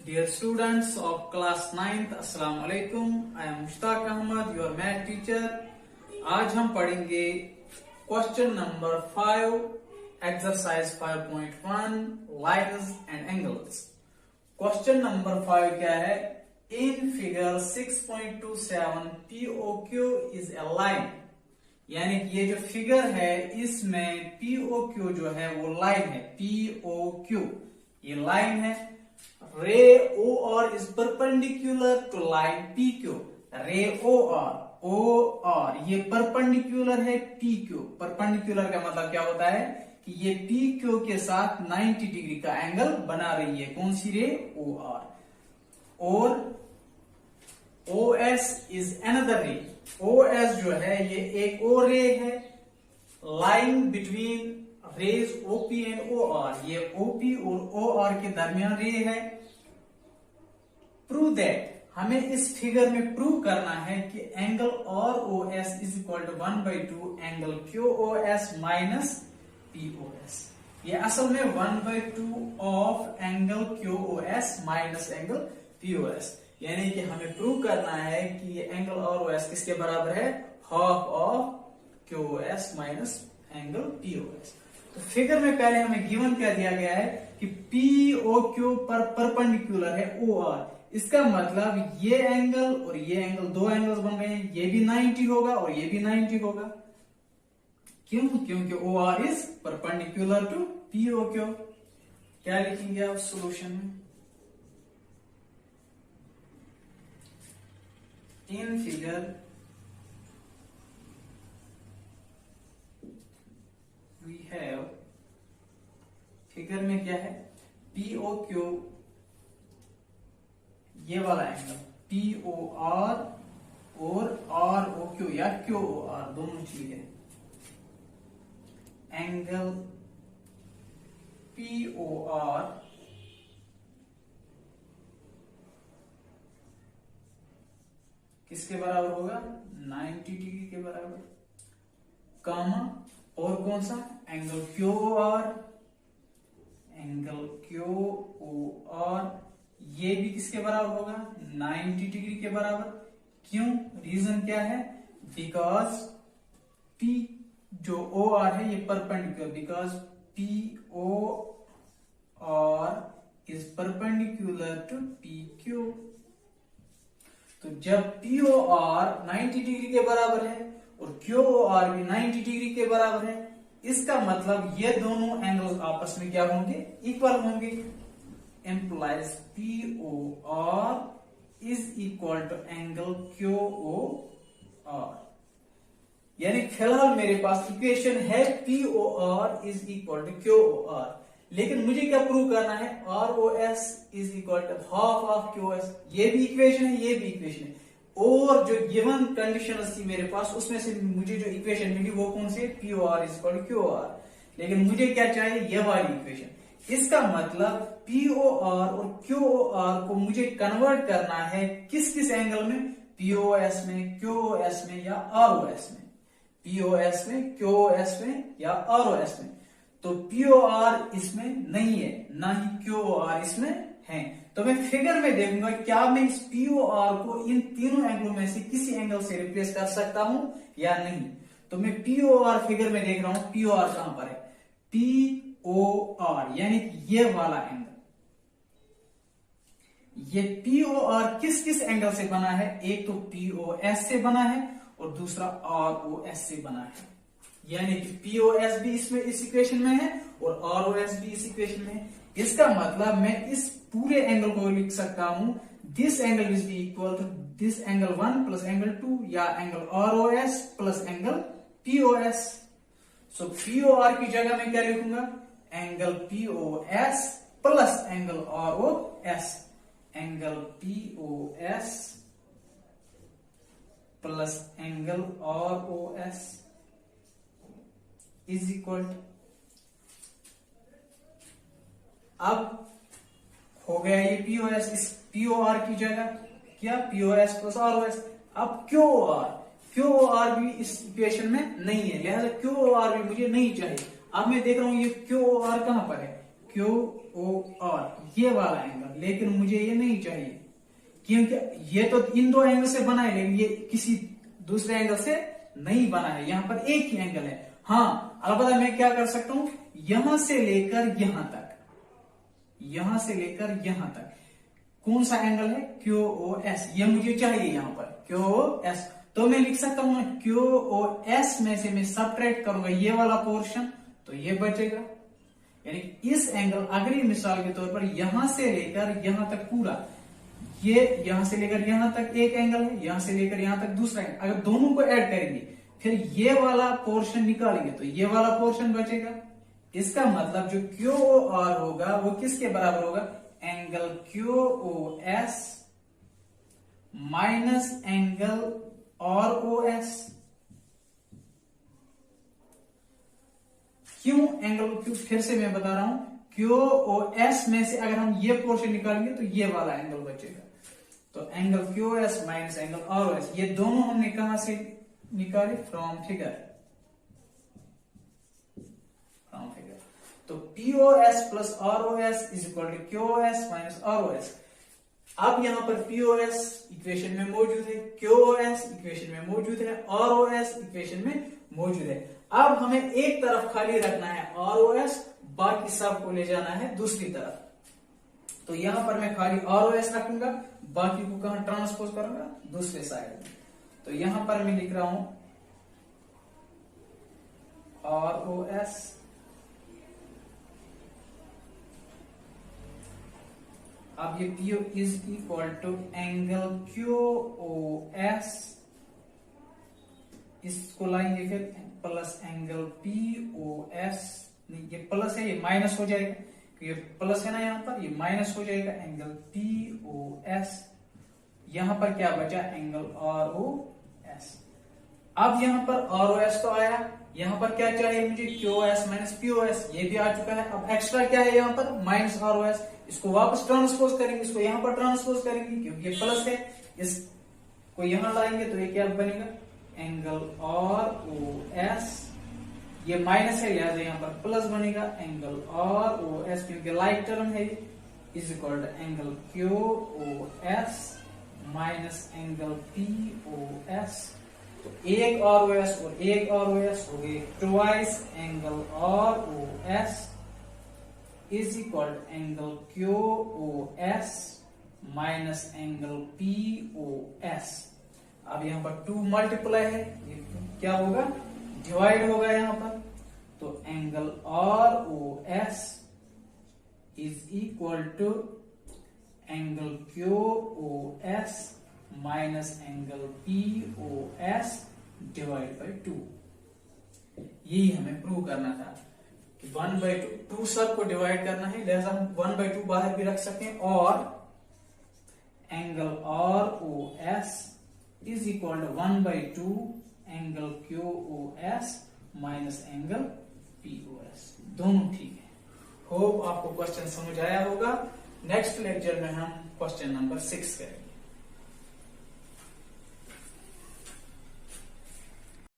Dear students of class 9th, अस्सलाम वालेकुम। I am Mushtaq Ahmad, your math teacher। आज हम पढ़ेंगे question number 5, exercise 5.1, lines and angles. Question number 5 क्या है? In figure 6.27 POQ is a line. यानी कि ये जो फिगर है इसमें POQ जो है वो लाइन है। POQ ये लाइन है। Ray OR is perpendicular to line PQ। Ray OR ये परपेंडिकुलर है PQ। परपेंडिकुलर का मतलब क्या होता है कि ये PQ के साथ 90 डिग्री का एंगल बना रही है। कौन सी रे? OR। और OS is another ray. OS जो है ये एक और रे है। Line between rays OP and OR। ये OP और OR के दरमियान रे है। प्रूव दैट, हमें इस फिगर में प्रूव करना है कि angle ROS is equal to 1/2 angle QOS minus POS। ये असल में 1/2 of angle QOS minus angle POS। यानी कि हमें प्रूव करना है कि ये एंगल ROS किसके बराबर है? Half of QOS minus angle POS। तो फिगर में पहले हमें गिवन क्या दिया गया है कि POQ पर परपेंडिकुलर है OR। इसका मतलब ये एंगल और ये एंगल, दो एंगल्स बन रहे हैं। ये भी 90 होगा और ये भी 90 होगा। क्यों? क्योंकि OR is perpendicular to POQ। क्या लिखेंगे आप सोल्यूशन में? In figure we have, figure में क्या है? POQ ये वाला एंगल POR और ROQ या QOR दोनों चीजें। एंगल POR किसके बराबर होगा? 90 डिग्री के बराबर। कामा और कौन सा? Angle QOR। एंगल QOR ये भी किसके बराबर होगा? 90 डिग्री के बराबर। क्यों? रीजन क्या है? बिकॉज P जो OR है ये perpendicular, because POR is perpendicular to PQ। तो जब POR 90 डिग्री के बराबर है और QOR भी 90 डिग्री के बराबर है, इसका मतलब ये दोनों एंगल्स आपस में क्या होंगे? इक्वल होंगे। implies POR is equal to angle QOR। यानी फिलहाल मेरे पास इक्वेशन है POR is equal to QOR, लेकिन मुझे क्या प्रूव करना है? ROS is equal to half of QOS। ये भी इक्वेशन है, ये भी इक्वेशन है। और जो गिवन कंडीशन थी मेरे पास उसमें से मुझे जो इक्वेशन मिली वो कौन सी? POR is equal to QOR। लेकिन मुझे क्या चाहिए? ये वाली इक्वेशन। इसका मतलब POR और QOR को मुझे कन्वर्ट करना है किस किस एंगल में? POS में, QOS में या ROS में। POS में, QOS में या ROS में। तो POR इसमें नहीं है, ना ही QOR इसमें है। तो मैं फिगर में देखूंगा क्या मैं इस POR को इन तीनों एंगलों में से किसी एंगल से रिप्लेस कर सकता हूं या नहीं। तो मैं POR फिगर में देख रहा हूं। POR कहां पर है? POR यानी कि ये वाला एंगल। ये POR किस किस एंगल से बना है? एक तो POS से बना है और दूसरा ROS से बना है। यानी कि POS भी इसमें इस इक्वेशन में है और ROS भी इस इक्वेशन में है। इसका मतलब मैं इस पूरे एंगल को लिख सकता हूं, this angle will be equal to this angle 1 plus angle 2 या angle ROS plus angle POS। So POR की जगह मैं क्या लिखूंगा? Angle POS plus angle ROS। Angle POS plus angle ROS is equal to, अब हो गया ये POS इस POR की जगह क्या? POS plus ROS। अब QOR भी इस इक्वेशन में नहीं है, लिहाजा QOR भी मुझे नहीं चाहिए। अब मैं देख रहा हूं ये QOR कहां पर है? QOR ये वाला एंगल, लेकिन मुझे ये नहीं चाहिए, क्योंकि ये तो इन दो एंगल से बना है, लेकिन ये किसी दूसरे एंगल से नहीं बना है, यहाँ पर एक ही एंगल है। हाँ, अलबत्ता मैं क्या कर सकता हूं, यहां से लेकर यहां तक, यहां से लेकर यहां तक कौन सा एंगल है, QoS, ये मुझे चाहिए यहाँ पर QoS। तो मैं लिख सकता हूं QoS में से मैं सबट्रैक्ट करूंगा ये वाला पोर्शन, तो ये बचेगा। यानी इस एंगल, अगली मिसाल के तौर पर यहां से लेकर यहां तक पूरा, ये यहां से लेकर यहां तक एक एंगल है, यहां से लेकर यहां तक दूसरा एंगल, अगर दोनों को ऐड करेंगे फिर ये वाला पोर्शन निकालेंगे तो ये वाला पोर्शन बचेगा। इसका मतलब जो QoR होगा वो किसके बराबर होगा, angle QoS minus angle ROS। क्यों एंगल, क्यों, फिर से मैं बता रहा हूं, QoS में से अगर हम ये पोर्शन निकालेंगे तो ये वाला एंगल बचेगा। तो angle QoS minus angle ROS, ये दोनों हमने कहां से निकाले, फ्रॉम फिगर। तो POS plus ROS is equal to QoS minus ROS। अब यहां पर POS इक्वेशन में मौजूद है, QoS इक्वेशन में मौजूद है, ROS इक्वेशन में मौजूद है। अब हमें एक तरफ खाली रखना है ROS, बाकी सब को ले जाना है दूसरी तरफ। तो यहां पर मैं खाली ROS रखूंगा, बाकी को कहां ट्रांसपोज करूंगा, दूसरे साइड में। तो यहां पर मैं लिख रहा हूं ROS अब ये PO is equal to angle QoS, इसको लाएंगे फिर प्लस एंगल POS, नहीं ये प्लस है, ये माइनस हो जाएगा, ये प्लस है ना, यहां पर ये माइनस हो जाएगा, एंगल POS। यहां पर क्या बचा, एंगल ROS। अब यहां पर ROS तो आया, यहां पर क्या चाहिए मुझे, QoS माइनस POS, ये भी आ चुका है। अब एक्स्ट्रा क्या है यहां पर, माइनस ROS, इसको वापस ट्रांसपोज करेंगे, इसको यहां पर ट्रांसपोज करेंगे क्योंकि ये प्लस है, इसको यहां लाएंगे तो ये क्या बनेगा, एंगल ROS, ये माइनस है लिहाजा यहां पर प्लस बनेगा, एंगल ROS क्योंकि लाइक टर्म है, is equal to angle QoS minus angle POS। तो एक ROS और एक ROS हो गए, twice angle ROS is equal angle QoS minus angle POS। अब यहां पर 2 मल्टीप्लाई है, ये क्या होगा, डिवाइड होगा यहां पर। तो angle ROS is equal to angle QoS minus angle POS divide by 2। यही हमें प्रूव करना था कि 1/2 सबको डिवाइड करना है, लिहाजा हम 1/2 बाहर भी रख सकते हैं, और angle ROS is equal to 1/2 angle QoS minus angle POS, दोनों ठीक है। होप आपको क्वेश्चन समझ आया होगा। नेक्स्ट लेक्चर में हम क्वेश्चन नंबर 6 करेंगे।